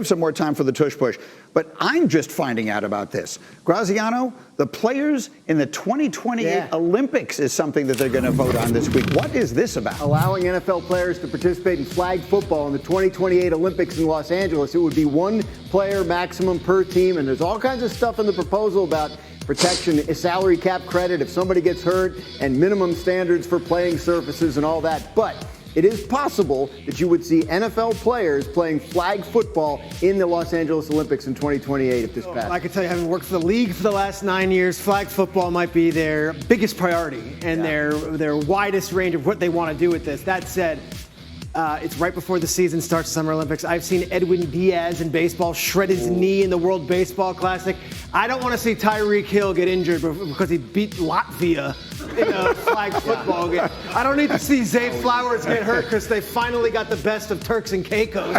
save some more time for the tush push. But I'm just finding out about this. Graziano, the players in the 2028 Olympics is something that they're going to vote on this week. What is this about? Allowing NFL players to participate in flag football in the 2028 Olympics in Los Angeles. It would be one player maximum per team, and there's all kinds of stuff in the proposal about protection, salary cap credit if somebody gets hurt, and minimum standards for playing surfaces and all that. But it is possible that you would see NFL players playing flag football in the Los Angeles Olympics in 2028 if this passes. I can tell you, having worked for the league for the last 9 years, flag football might be their biggest priority and their widest range of what they want to do with this. That said, it's right before the season starts, Summer Olympics. I've seen Edwin Diaz in baseball shred his knee in the World Baseball Classic. I don't want to see Tyreek Hill get injured because he beat Latvia in a flag football game. I don't need to see Zay Flowers get hurt because they finally got the best of Turks and Caicos.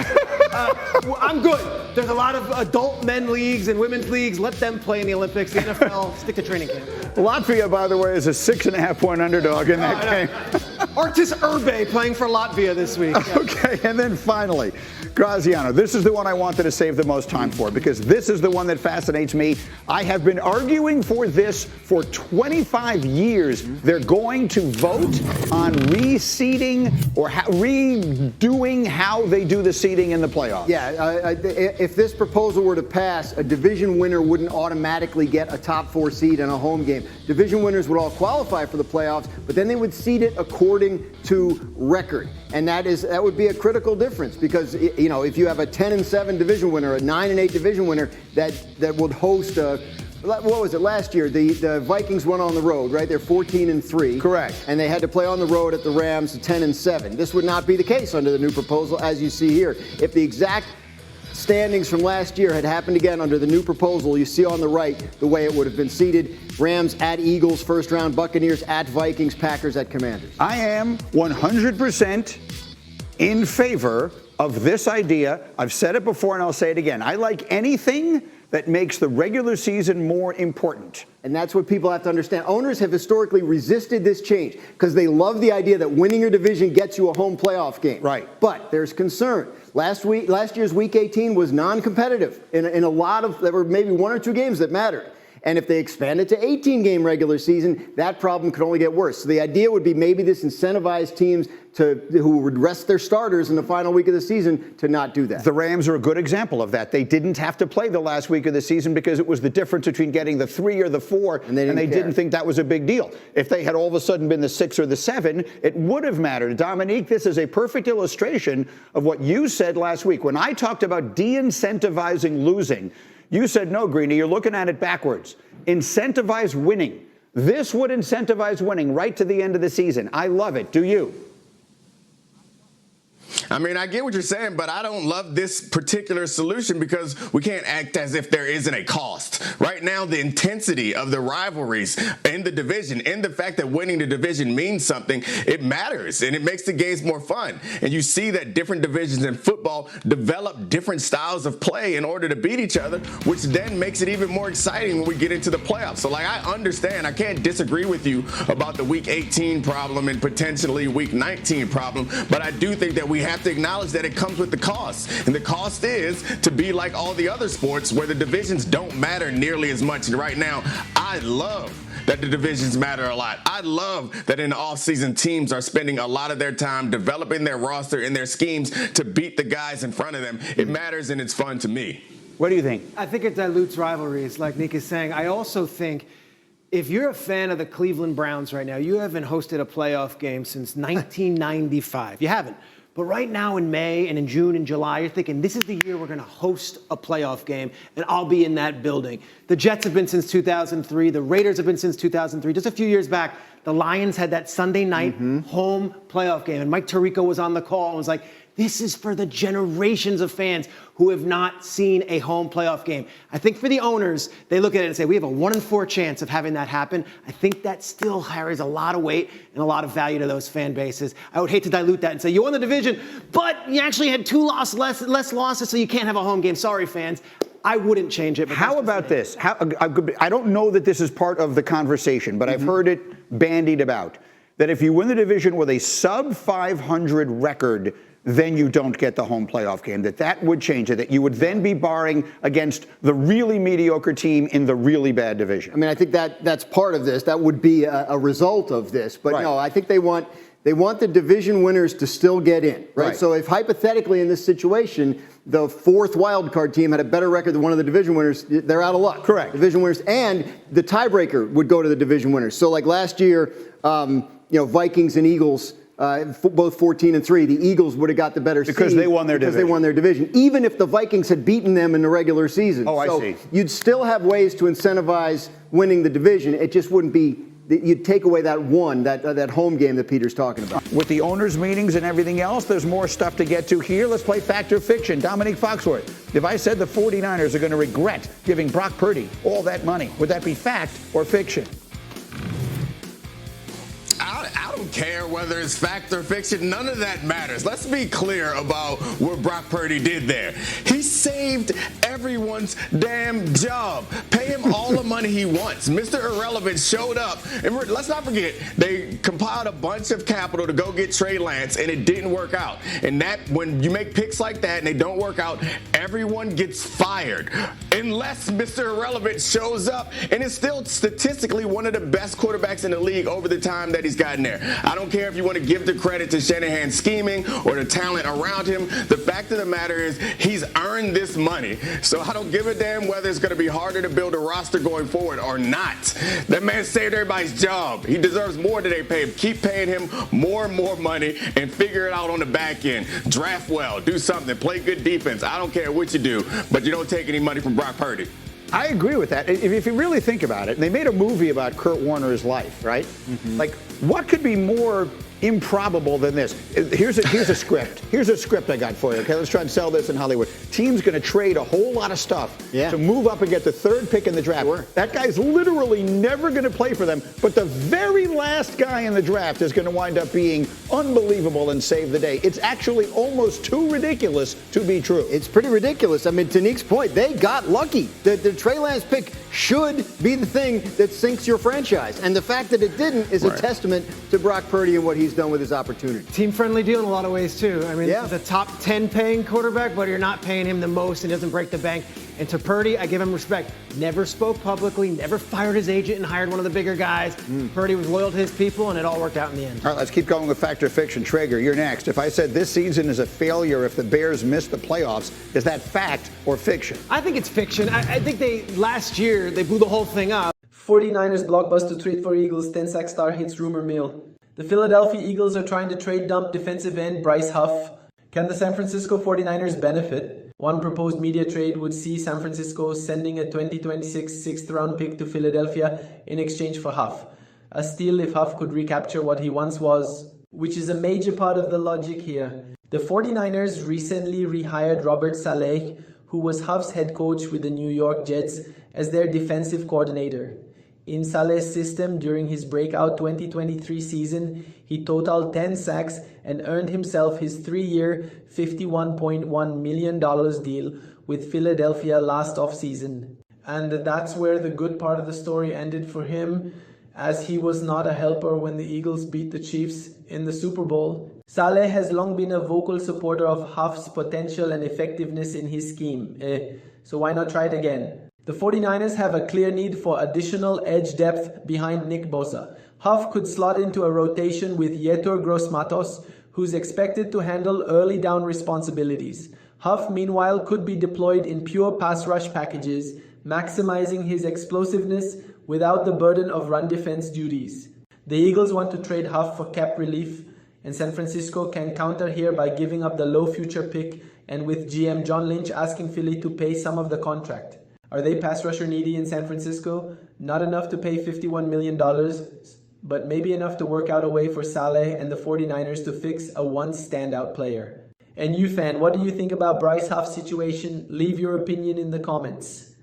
I'm good. There's a lot of adult men leagues and women's leagues. Let them play in the Olympics. The NFL, stick to training camp. Latvia, by the way, is a 6.5-point underdog in that game. Artis Urbe playing for Latvia this week. Okay, and then finally, Graziano, this is the one I wanted to save the most time for because this is the one that fascinates me. I have been arguing for this for 25 years. They're going to vote on reseeding or redoing how they do the seeding in the playoffs. Yeah, if this proposal were to pass, a division winner wouldn't automatically get a top 4 seed in a home game. Division winners would all qualify for the playoffs, but then they would seed it according to record. And that would be a critical difference because, you know, if you have a 10-7 division winner, a 9-8 division winner that would host what was it last year? The Vikings went on the road, right? They're 14-3. Correct. And they had to play on the road at the Rams 10-7. This would not be the case under the new proposal, as you see here. If the exact standings from last year had happened again under the new proposal, you see on the right the way it would have been seeded. Rams at Eagles, first round. Buccaneers at Vikings. Packers at Commanders. I am 100% in favor of this idea. I've said it before and I'll say it again. I like anything that makes the regular season more important. And that's what people have to understand. Owners have historically resisted this change because they love the idea that winning your division gets you a home playoff game. Right. But there's concern. Last year's Week 18 was non-competitive in a lot of, there were maybe 1 or 2 games that mattered. And if they expand it to 18-game regular season, that problem could only get worse. So the idea would be maybe this incentivized teams who would rest their starters in the final week of the season to not do that. The Rams are a good example of that. They didn't have to play the last week of the season because it was the difference between getting the 3 or the 4, and they didn't think that was a big deal. If they had all of a sudden been the 6 or the 7, it would have mattered. Dominique, this is a perfect illustration of what you said last week. When I talked about de-incentivizing losing, you said, no, Greeny, you're looking at it backwards. Incentivize winning. This would incentivize winning right to the end of the season. I love it. Do you? I mean, I get what you're saying, but I don't love this particular solution because we can't act as if there isn't a cost. Right now, the intensity of the rivalries in the division and the fact that winning the division means something, it matters and it makes the games more fun. And you see that different divisions in football develop different styles of play in order to beat each other, which then makes it even more exciting when we get into the playoffs. So, like, I understand. I can't disagree with you about the Week 18 problem and potentially Week 19 problem, but I do think that we have to acknowledge that it comes with the cost. And the cost is to be like all the other sports where the divisions don't matter nearly as much. And right now, I love that the divisions matter a lot. I love that in the offseason, teams are spending a lot of their time developing their roster and their schemes to beat the guys in front of them. It matters and it's fun to me. What do you think? I think it dilutes rivalries, like Nick is saying. I also think if you're a fan of the Cleveland Browns right now, you haven't hosted a playoff game since 1995. You haven't. But right now in May and in June and July, you're thinking, this is the year we're going to host a playoff game, and I'll be in that building. The Jets have been since 2003. The Raiders have been since 2003. Just a few years back, the Lions had that Sunday night home playoff game, and Mike Tirico was on the call and was like, this is for the generations of fans who have not seen a home playoff game. I think for the owners, they look at it and say, we have a 1 in 4 chance of having that happen. I think that still carries a lot of weight and a lot of value to those fan bases. I would hate to dilute that and say, you won the division, but you actually had less losses, so you can't have a home game. Sorry, fans. I wouldn't change it. But how about this? I don't know that this is part of the conversation, but I've heard it bandied about, that if you win the division with a sub-500 record, then you don't get the home playoff game. That would change it, that you would then be barring against the really mediocre team in the really bad division. I mean, I think that's part of this. That would be a result of this. But no, I think they want the division winners to still get in, right? So if hypothetically in this situation, the fourth wild card team had a better record than one of the division winners, they're out of luck. Correct. Division winners, and the tiebreaker would go to the division winners. So like last year, Vikings and Eagles, both 14-3, the Eagles would have got the better seed because they won their division. They won their division, even if the Vikings had beaten them in the regular season. Oh, I so see. You'd still have ways to incentivize winning the division. It just wouldn't be. You'd take away that home game that Peter's talking about. With the owners' meetings and everything else, there's more stuff to get to here. Let's play Fact or Fiction. Dominique Foxworth, if I said the 49ers are going to regret giving Brock Purdy all that money, would that be fact or fiction? I don't care whether it's fact or fiction. None of that matters. Let's be clear about what Brock Purdy did there. He saved everyone's damn job. Pay him all the money he wants. Mr. Irrelevant showed up. And let's not forget, they compiled a bunch of capital to go get Trey Lance, and it didn't work out. And that, when you make picks like that and they don't work out, everyone gets fired. Unless Mr. Irrelevant shows up and is still statistically one of the best quarterbacks in the league over the time that he's gotten there. I don't care if you want to give the credit to Shanahan's scheming or the talent around him. The fact of the matter is he's earned this money. So I don't give a damn whether it's going to be harder to build a roster going forward or not. That man saved everybody's job. He deserves more than they pay him. Keep paying him more and more money and figure it out on the back end. Draft well. Do something. Play good defense. I don't care what you do, but you don't take any money from Brock Purdy. I agree with that. If you really think about it, and they made a movie about Kurt Warner's life, right? Like, what could be more improbable than this? Here's a script. Here's a script I got for you. Okay, let's try and sell this in Hollywood. Team's going to trade a whole lot of stuff to move up and get the third pick in the draft. Sure. That guy's literally never going to play for them, but the very last guy in the draft is going to wind up being unbelievable and save the day. It's actually almost too ridiculous to be true. It's pretty ridiculous. I mean, to Nick's point, they got lucky. The Trey Lance pick should be the thing that sinks your franchise. And the fact that it didn't is a testament to Brock Purdy and what he's done with his opportunity. Team-friendly deal in a lot of ways, too. I mean, this is a top 10 paying quarterback, but you're not paying him the most and doesn't break the bank. And to Purdy, I give him respect. Never spoke publicly, never fired his agent and hired one of the bigger guys. Purdy was loyal to his people, and it all worked out in the end. All right, let's keep going with Fact or Fiction. Traeger, you're next. If I said this season is a failure if the Bears miss the playoffs, is that fact or fiction? I think it's fiction. I think last year, they blew the whole thing up. 49ers blockbuster trade for Eagles, 10-sack star hits rumor mill. The Philadelphia Eagles are trying to trade dump defensive end Bryce Huff. Can the San Francisco 49ers benefit? One proposed media trade would see San Francisco sending a 2026 6th-round pick to Philadelphia in exchange for Huff. A steal if Huff could recapture what he once was, which is a major part of the logic here. The 49ers recently rehired Robert Saleh, who was Huff's head coach with the New York Jets, as their defensive coordinator. In Saleh's system during his breakout 2023 season, he totaled 10 sacks and earned himself his 3-year, $51.1 million deal with Philadelphia last offseason. And that's where the good part of the story ended for him, as he was not a helper when the Eagles beat the Chiefs in the Super Bowl. Saleh has long been a vocal supporter of Huff's potential and effectiveness in his scheme. So why not try it again? The 49ers have a clear need for additional edge depth behind Nick Bosa. Huff could slot into a rotation with Yetur Gross-Matos, who's expected to handle early down responsibilities. Huff, meanwhile, could be deployed in pure pass rush packages, maximizing his explosiveness without the burden of run defense duties. The Eagles want to trade Huff for cap relief, and San Francisco can counter here by giving up the low future pick and with GM John Lynch asking Philly to pay some of the contract. Are they pass rusher needy in San Francisco? Not enough to pay $51 million, but maybe enough to work out a way for Saleh and the 49ers to fix a once standout player. And you, fan, what do you think about Bryce Huff's situation? Leave your opinion in the comments.